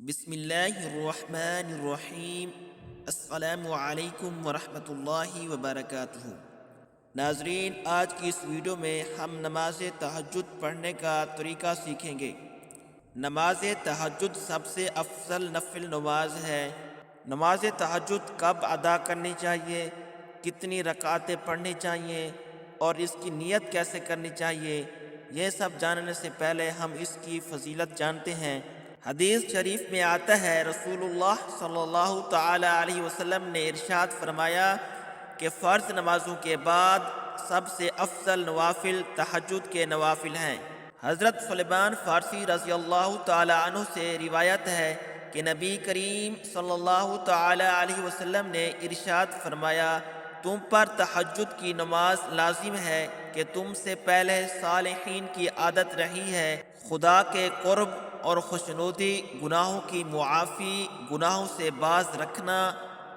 بسم اللہ الرحمن الرحیم۔ السلام علیکم ورحمۃ اللہ وبرکاتہ۔ ناظرین، آج کی اس ویڈیو میں ہم نماز تہجد پڑھنے کا طریقہ سیکھیں گے۔ نماز تہجد سب سے افضل نفل نماز ہے۔ نماز تہجد کب ادا کرنی چاہیے، کتنی رکعتیں پڑھنی چاہیے اور اس کی نیت کیسے کرنی چاہیے، یہ سب جاننے سے پہلے ہم اس کی فضیلت جانتے ہیں۔ حدیث شریف میں آتا ہے، رسول اللہ صلی اللہ تعالی علیہ وسلم نے ارشاد فرمایا کہ فرض نمازوں کے بعد سب سے افضل نوافل تہجد کے نوافل ہیں۔ حضرت سلیمان فارسی رضی اللہ تعالی عنہ سے روایت ہے کہ نبی کریم صلی اللہ تعالی علیہ وسلم نے ارشاد فرمایا، تم پر تہجد کی نماز لازم ہے کہ تم سے پہلے صالحین کی عادت رہی ہے خدا کے قرب اور خوشنودی، گناہوں کی معافی، گناہوں سے باز رکھنا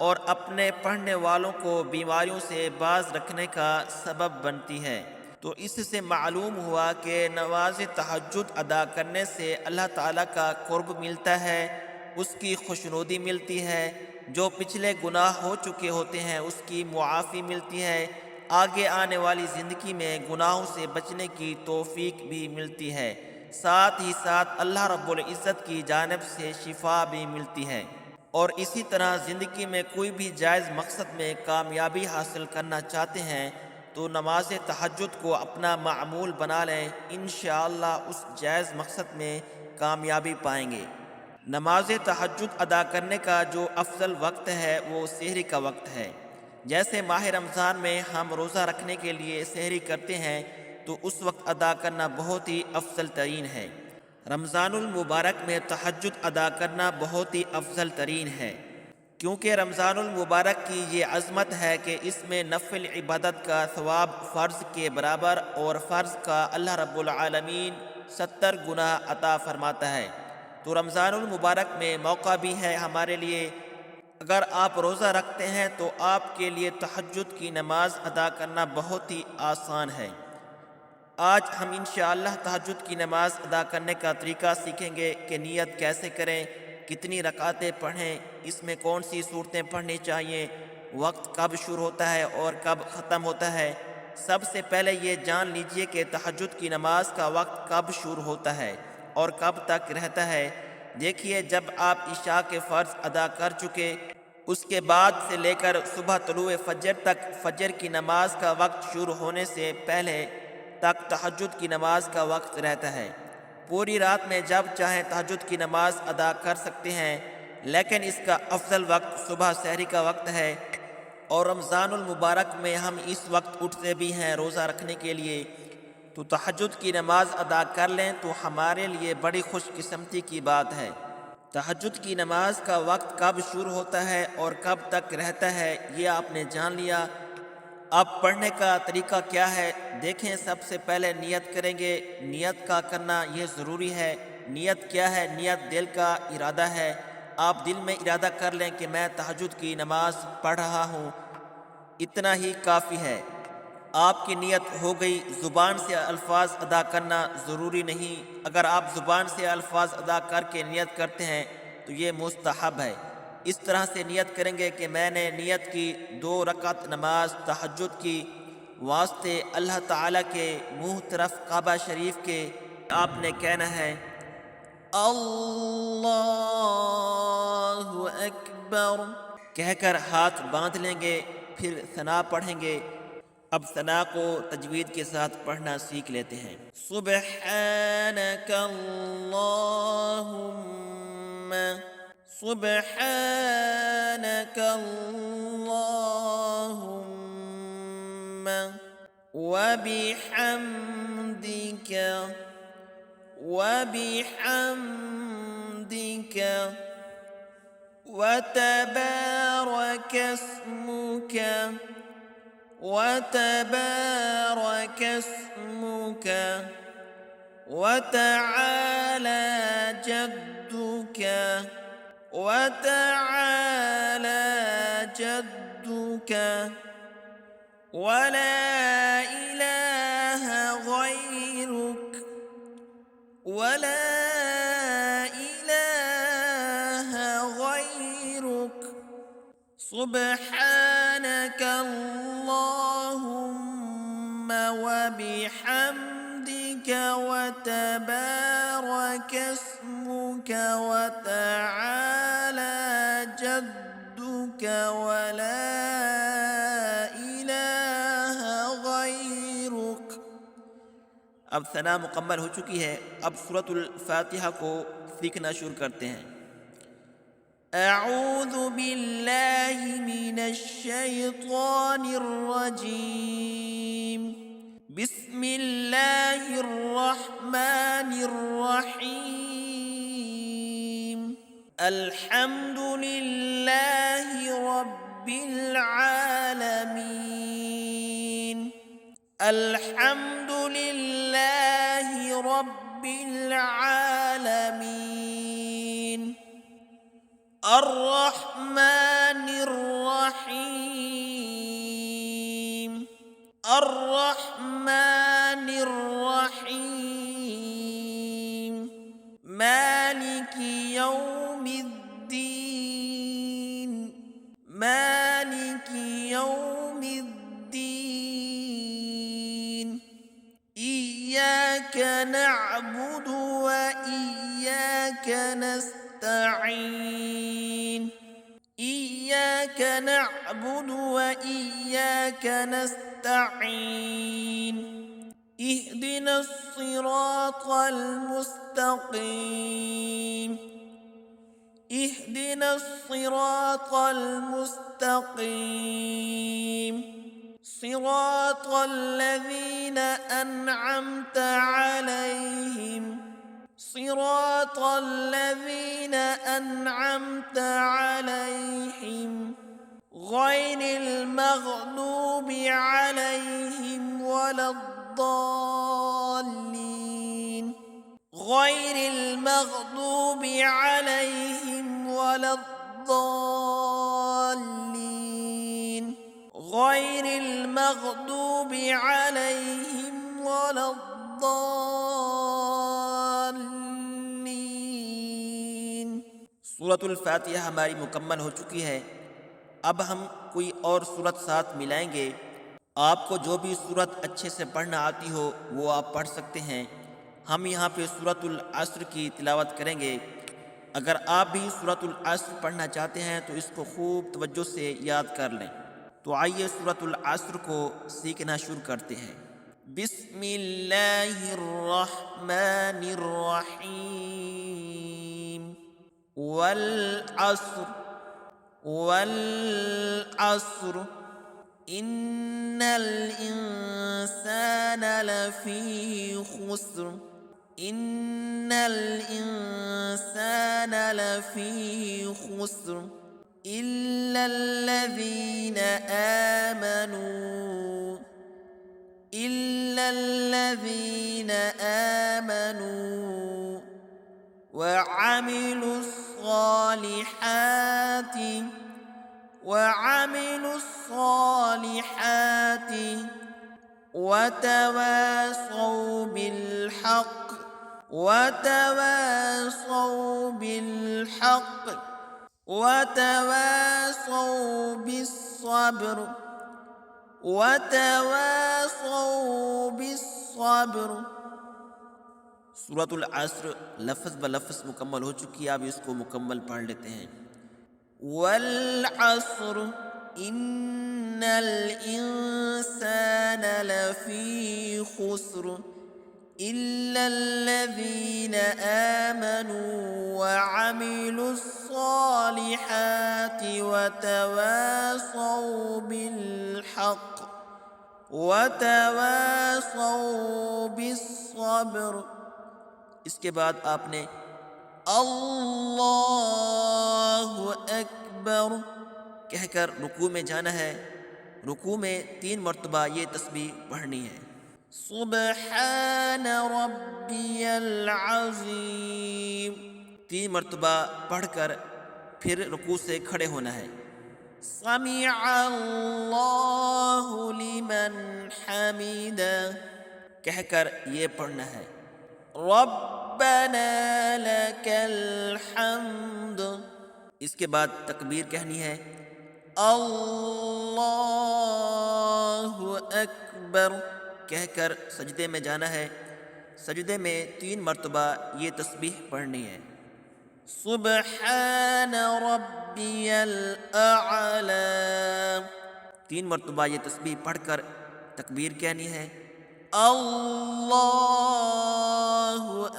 اور اپنے پڑھنے والوں کو بیماریوں سے باز رکھنے کا سبب بنتی ہے۔ تو اس سے معلوم ہوا کہ نماز تہجد ادا کرنے سے اللہ تعالیٰ کا قرب ملتا ہے، اس کی خوشنودی ملتی ہے، جو پچھلے گناہ ہو چکے ہوتے ہیں اس کی معافی ملتی ہے، آگے آنے والی زندگی میں گناہوں سے بچنے کی توفیق بھی ملتی ہے، ساتھ ہی ساتھ اللہ رب العزت کی جانب سے شفا بھی ملتی ہے۔ اور اسی طرح زندگی میں کوئی بھی جائز مقصد میں کامیابی حاصل کرنا چاہتے ہیں تو نماز تہجد کو اپنا معمول بنا لیں، انشاءاللہ اس جائز مقصد میں کامیابی پائیں گے۔ نماز تہجد ادا کرنے کا جو افضل وقت ہے وہ سحری کا وقت ہے۔ جیسے ماہ رمضان میں ہم روزہ رکھنے کے لیے سحری کرتے ہیں تو اس وقت ادا کرنا بہت ہی افضل ترین ہے۔ رمضان المبارک میں تہجد ادا کرنا بہت ہی افضل ترین ہے، کیونکہ رمضان المبارک کی یہ عظمت ہے کہ اس میں نفل عبادت کا ثواب فرض کے برابر اور فرض کا اللہ رب العالمین 70 گنا عطا فرماتا ہے۔ تو رمضان المبارک میں موقع بھی ہے ہمارے لیے، اگر آپ روزہ رکھتے ہیں تو آپ کے لیے تہجد کی نماز ادا کرنا بہت ہی آسان ہے۔ آج ہم انشاءاللہ تہجد کی نماز ادا کرنے کا طریقہ سیکھیں گے کہ نیت کیسے کریں، کتنی رکعتیں پڑھیں، اس میں کون سی صورتیں پڑھنی چاہیے، وقت کب شروع ہوتا ہے اور کب ختم ہوتا ہے۔ سب سے پہلے یہ جان لیجئے کہ تہجد کی نماز کا وقت کب شروع ہوتا ہے اور کب تک رہتا ہے۔ دیکھیے، جب آپ عشاء کے فرض ادا کر چکے، اس کے بعد سے لے کر صبح طلوع فجر تک فجر کی نماز کا وقت شروع ہونے سے پہلے تک تہجد کی نماز کا وقت رہتا ہے۔ پوری رات میں جب چاہیں تہجد کی نماز ادا کر سکتے ہیں، لیکن اس کا افضل وقت صبح سحری کا وقت ہے، اور رمضان المبارک میں ہم اس وقت اٹھتے بھی ہیں روزہ رکھنے کے لیے، تو تہجد کی نماز ادا کر لیں تو ہمارے لیے بڑی خوش قسمتی کی بات ہے۔ تہجد کی نماز کا وقت کب شروع ہوتا ہے اور کب تک رہتا ہے یہ آپ نے جان لیا۔ اب پڑھنے کا طریقہ کیا ہے، دیکھیں۔ سب سے پہلے نیت کریں گے۔ نیت کا کرنا یہ ضروری ہے۔ نیت کیا ہے؟ نیت دل کا ارادہ ہے۔ آپ دل میں ارادہ کر لیں کہ میں تہجد کی نماز پڑھ رہا ہوں، اتنا ہی کافی ہے۔ آپ کی نیت ہو گئی۔ زبان سے الفاظ ادا کرنا ضروری نہیں، اگر آپ زبان سے الفاظ ادا کر کے نیت کرتے ہیں تو یہ مستحب ہے۔ اس طرح سے نیت کریں گے کہ میں نے نیت کی 2 رکعت نماز تہجد کی واسطے اللہ تعالیٰ کے منہ طرف کعبہ شریف کے آپ نے کہنا ہے اللہ اکبر کہہ کر ہاتھ باندھ لیں گے، پھر ثنا پڑھیں گے۔ اب ثنا کو تجوید کے ساتھ پڑھنا سیکھ لیتے ہیں۔ سبحانک اللہم، سبحانک اللہم وبحمدک، وبحمدک وتبارک اسمک، وتبارك اسمك وتعالى جدك، وتعالى جدك ولا إله غيرك، ولا إله سبحانك اللهم وبحمدك وتبارك اسمك وتعالى جدك ولا إله غيرك۔ اب ثنا مکمل ہو چکی ہے، اب سورۃ الفاتحہ کو سیکھنا شروع کرتے ہیں۔ اعوذ باللہ من الشیطان الرجیم، بسم اللہ الرحمن الرحیم، الحمد للہ رب العالمین، الحمد للہ رب العالمین، الرحمن الرحیم، الرحمن الرحیم، مالک یوم الدین، مالک یوم الدین، ایاک نعبد و ایاک نستعین، إياك نعبد وإياك نستعين، اهدنا الصراط المستقيم، اهدنا الصراط المستقيم، صراط الذين أنعمت عليهم، صراط الذين أنعمت عليهم غير المغضوب عليهم ولا الضالين، غير المغضوب عليهم ولا الضالين، غير المغضوب عليهم ولا الضالين۔ سورۃ الفاتحہ ہماری مکمل ہو چکی ہے، اب ہم کوئی اور سورت ساتھ ملائیں گے۔ آپ کو جو بھی سورت اچھے سے پڑھنا آتی ہو وہ آپ پڑھ سکتے ہیں۔ ہم یہاں پہ سورۃ العصر کی تلاوت کریں گے۔ اگر آپ بھی سورۃ العصر پڑھنا چاہتے ہیں تو اس کو خوب توجہ سے یاد کر لیں۔ تو آئیے سورۃ العصر کو سیکھنا شروع کرتے ہیں۔ بسم اللہ الرحمن الرحیم، والعصر، والعصر، ان الانسان لفی خسر، ان الانسان لفی خسر الا الذین آمنوا، الا الذین آمنوا وعملوا الصالحات، وعملوا الصالحات وتواصوا بالحق، وتواصوا بالحق وتواصوا بالصبر، وتواصوا بالصبر۔ سورۃ العصر لفظ بلفظ مکمل ہو چکی ہے، اب اس کو مکمل پڑھ لیتے ہیں۔ والعصر ان الانسان لفی خسر الا الذین آمنوا وعملوا الصالحات وتواصوا بالحق وتواصوا بالصبر۔ اس کے بعد آپ نے اللہ اکبر کہہ کر رکوع میں جانا ہے۔ رکوع میں 3 مرتبہ یہ تسبیح پڑھنی ہے۔ سبحان ربی العظیم 3 مرتبہ پڑھ کر پھر رکوع سے کھڑے ہونا ہے۔ سمع اللہ لمن حمدہ کہہ کر یہ پڑھنا ہے۔ ربنا لک الحمد، اس کے بعد تکبیر کہنی ہے۔ اللہ اکبر کہہ کر سجدے میں جانا ہے۔ سجدے میں 3 مرتبہ یہ تسبیح پڑھنی ہے۔ سبحان ربی الاعلی 3 مرتبہ یہ تسبیح پڑھ کر تکبیر کہنی ہے۔ اللہ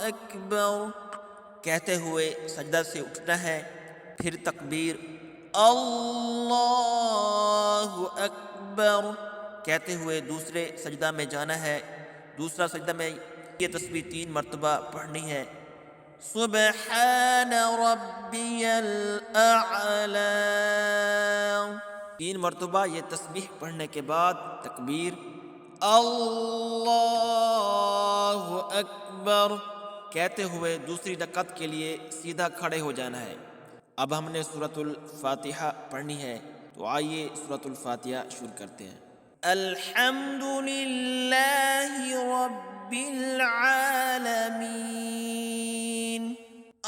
اکبر کہتے ہوئے سجدہ سے اٹھنا ہے، پھر تکبیر۔ اللہ اکبر کہتے ہوئے دوسرے سجدہ میں جانا ہے۔ دوسرا سجدہ میں یہ تسبیح 3 مرتبہ پڑھنی ہے۔ سبحان ربی الاعلی 3 مرتبہ یہ تسبیح پڑھنے کے بعد تکبیر۔ اللہ اکبر کہتے ہوئے دوسری رکعت کے لیے سیدھا کھڑے ہو جانا ہے۔ اب ہم نے سورۃ الفاتحہ پڑھنی ہے، تو آئیے سورۃ الفاتحہ شروع کرتے ہیں۔ الحمد للہ رب العالمین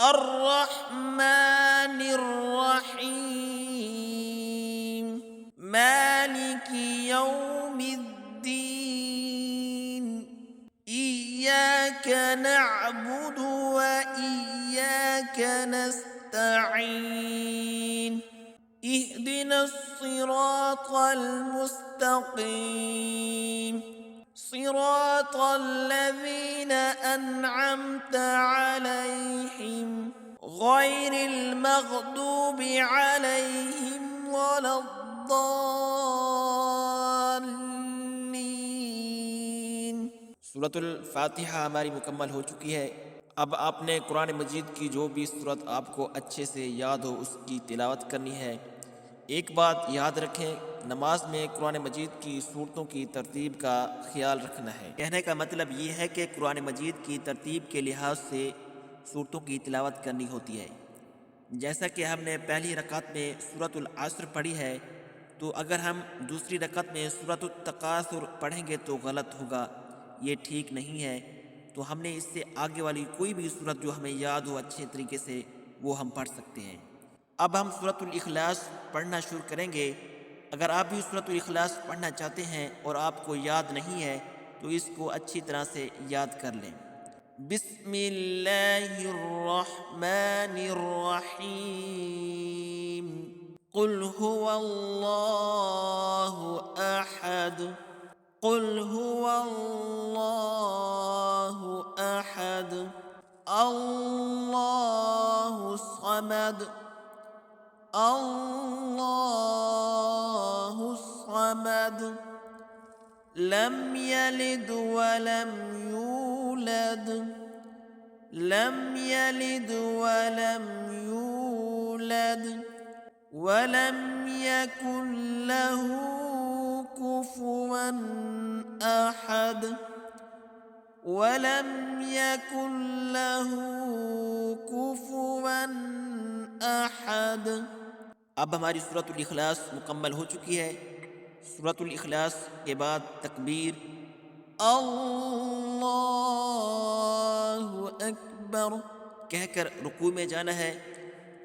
الرحمن الرحیم مالک یوم الدین ایاک نعبد و ایاک نستعین اهدنا الصراط المستقيم صراط الذين أنعمت عليهم غير المغضوب عليهم ولا الضالين۔ سورۃ الفاتحہ ہماری مکمل ہو چکی ہے۔ اب آپ نے قرآن مجید کی جو بھی صورت آپ کو اچھے سے یاد ہو اس کی تلاوت کرنی ہے۔ ایک بات یاد رکھیں، نماز میں قرآن مجید کی صورتوں کی ترتیب کا خیال رکھنا ہے۔ کہنے کا مطلب یہ ہے کہ قرآن مجید کی ترتیب کے لحاظ سے صورتوں کی تلاوت کرنی ہوتی ہے۔ جیسا کہ ہم نے پہلی رکعت میں سورۃ العصر پڑھی ہے، تو اگر ہم دوسری رکعت میں سورۃ التکاثر پڑھیں گے تو غلط ہوگا، یہ ٹھیک نہیں ہے۔ تو ہم نے اس سے آگے والی کوئی بھی صورت جو ہمیں یاد ہو اچھے طریقے سے وہ ہم پڑھ سکتے ہیں۔ اب ہم سورۃ الاخلاص پڑھنا شروع کریں گے۔ اگر آپ بھی سورۃ الاخلاص پڑھنا چاہتے ہیں اور آپ کو یاد نہیں ہے تو اس کو اچھی طرح سے یاد کر لیں۔ بسم اللہ الرحمن الرحیم قل هو اللہ احد قل هو اللہ احد اللہ الصمد اللہ الصمد لم یلد ولم یولد لم یلد ولم یولد ولم یکن له کفوا احد ولم یکن له کفوا احد۔ اب ہماری سورۃ الاخلاص مکمل ہو چکی ہے۔ سورۃ الاخلاص کے بعد تکبیر، اللہ اکبر کہہ کر رکوع میں جانا ہے۔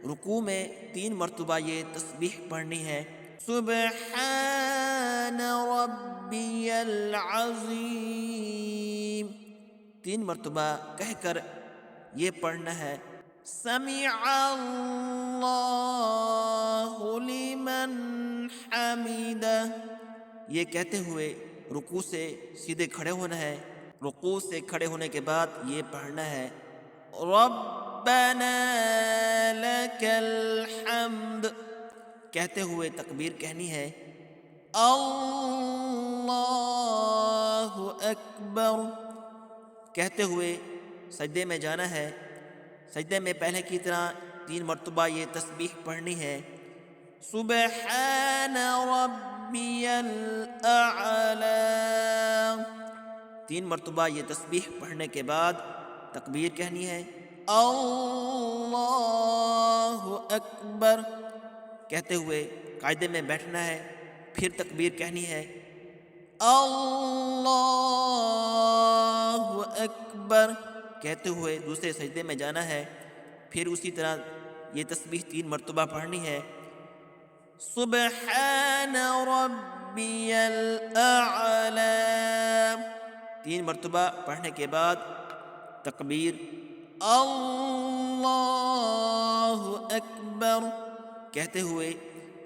رکوع میں 3 مرتبہ یہ تسبیح پڑھنی ہے۔ سبحان ربی العظیم 3 مرتبہ کہہ کر یہ پڑھنا ہے۔ سمع اللہ لمن حمدہ یہ کہتے ہوئے رکوع سے سیدھے کھڑے ہونا ہے۔ رکوع سے کھڑے ہونے کے بعد یہ پڑھنا ہے، ربنا لک الحمد کہتے ہوئے تکبیر کہنی ہے۔ اللہ اکبر کہتے ہوئے سجدے میں جانا ہے۔ سجدے میں پہلے کی طرح 3 مرتبہ یہ تسبیح پڑھنی ہے، سبحان ربی الاعلی 3 مرتبہ یہ تسبیح پڑھنے کے بعد تکبیر کہنی ہے، اللہ اکبر کہتے ہوئے قاعدے میں بیٹھنا ہے، پھر تکبیر کہنی ہے، اللہ اکبر کہتے ہوئے دوسرے سجدے میں جانا ہے، پھر اسی طرح یہ تسبیح 3 مرتبہ پڑھنی ہے، سبحان ربی الاعلی، 3 مرتبہ پڑھنے کے بعد تکبیر اللہ اکبر کہتے ہوئے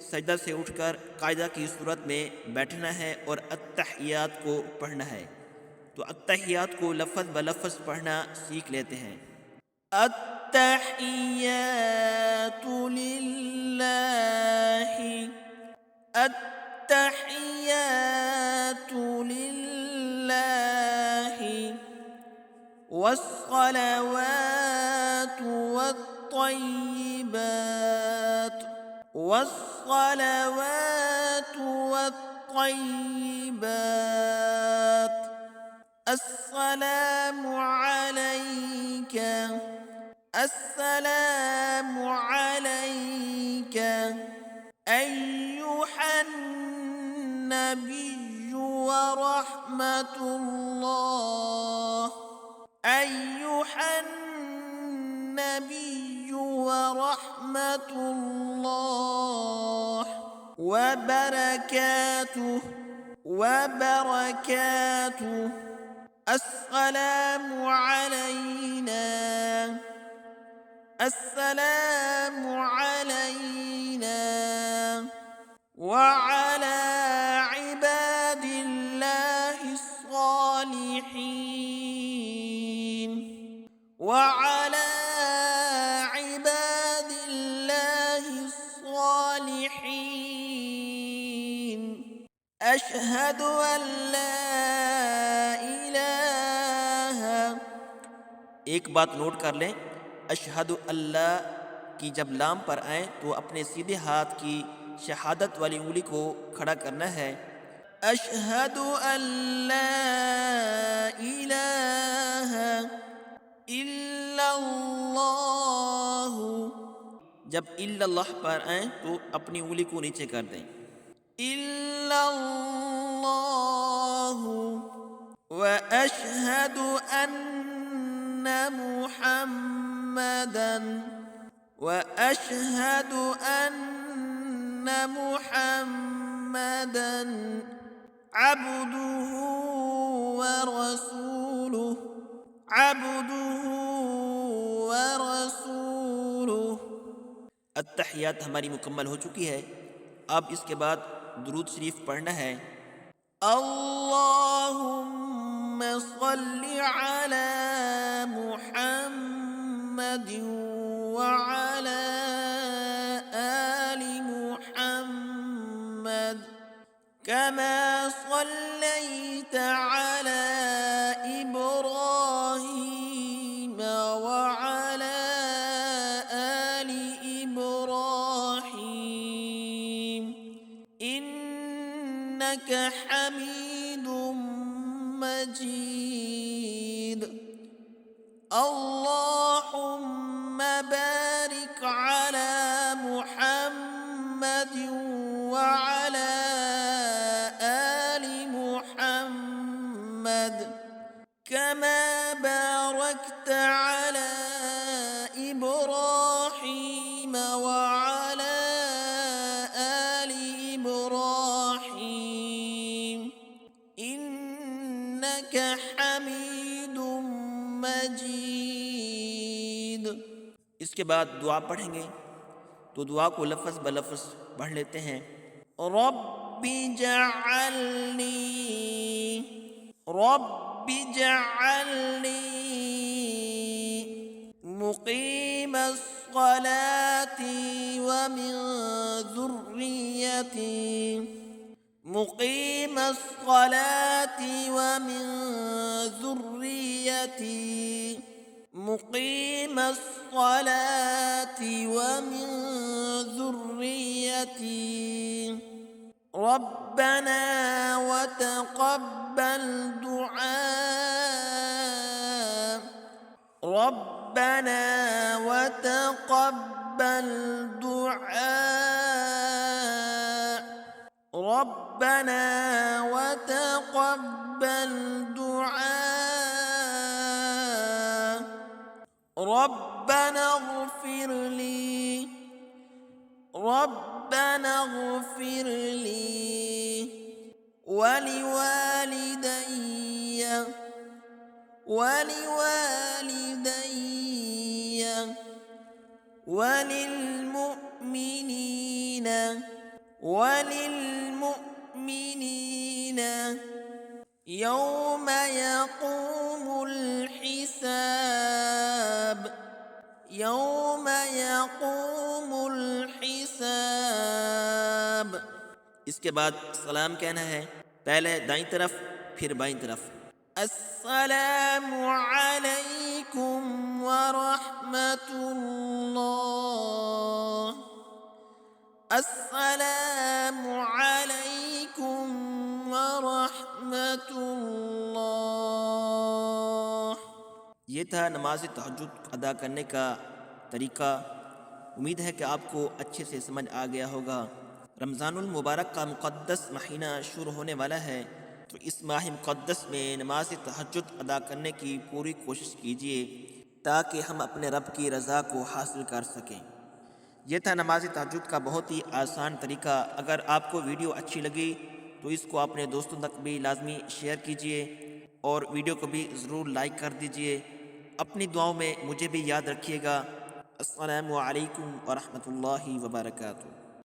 سجدہ سے اٹھ کر قاعدہ کی صورت میں بیٹھنا ہے اور التحیات کو پڑھنا ہے۔ تو التحیات کو لفظ بلفظ پڑھنا سیکھ لیتے ہیں۔ التحیات للہ، التحیات للہ، والصلوات والطیبات، والصلوات والطیبات، السلام علیک، السلام علیک ایہا النبی ورحمۃ اللہ، ایہا النبی ورحمۃ اللہ وبرکاتہ، وبرکاتہ، السلام علینا، السلام علینا وعلى عباد اللہ الصالحین، وعلى عباد اللہ الصالحین، اشہد ان لا الہ، ایک بات نوٹ کر لیں، اشہد اللہ کی جب لام پر آئیں تو اپنے سیدھے ہاتھ کی شہادت والی انگلی کو کھڑا کرنا ہے۔ اشہد ان لا الہ الا اللہ، جب الا اللہ پر آئیں تو اپنی انگلی کو نیچے کر دیں۔ الا اللہ واشہد ان محمدا، واشہد ان محمدا عبدہ ورسولہ، عبدہ ورسولہ۔ التحیات ہماری مکمل ہو چکی ہے۔ اب اس کے بعد درود شریف پڑھنا ہے۔ اللہم صل علی محمد وعلى آل محمد كما صليت على إبراهيم وعلى آل إبراهيم إنك حميد مجيد، اللهم بارك على محمد وعلى آل محمد كما باركت على إبراهيم وعلى آل إبراهيم إنك حميد مجید۔ اس کے بعد دعا پڑھیں گے تو دعا کو لفظ بلفظ پڑھ لیتے ہیں۔ رب جعلنی، رب جعلنی مقیم الصلاة ومن ذریتی، مقیم الصلاة ومن ذریتی، مقیم الصلاة ومن ذریتی، ربنا وتقبل دعاء، ربنا وتقبل دعاء، ربنا وتقبل دعاء، ربنا اغفر لي، رب ربنا اغفر لي ولوالدي وللمؤمنين يوم يقوم الحساب. اس کے بعد سلام کہنا ہے، پہلے دائیں طرف پھر بائیں طرف. السلام علیکم ورحمۃ اللہ. السلام علیکم ورحمۃ اللہ. یہ تھا نماز تہجد ادا کرنے کا طریقہ. امید ہے کہ آپ کو اچھے سے سمجھ آ گیا ہوگا. رمضان المبارک کا مقدس مہینہ شروع ہونے والا ہے، تو اس ماہ مقدس میں نماز تہجد ادا کرنے کی پوری کوشش کیجیے تاکہ ہم اپنے رب کی رضا کو حاصل کر سکیں. یہ تھا نماز تہجد کا بہت ہی آسان طریقہ. اگر آپ کو ویڈیو اچھی لگی تو اس کو اپنے دوستوں تک بھی لازمی شیئر کیجیے اور ویڈیو کو بھی ضرور لائک کر دیجیے. اپنی دعاؤں میں مجھے بھی یاد رکھیے گا. السلام علیکم ورحمۃ اللہ وبرکاتہ.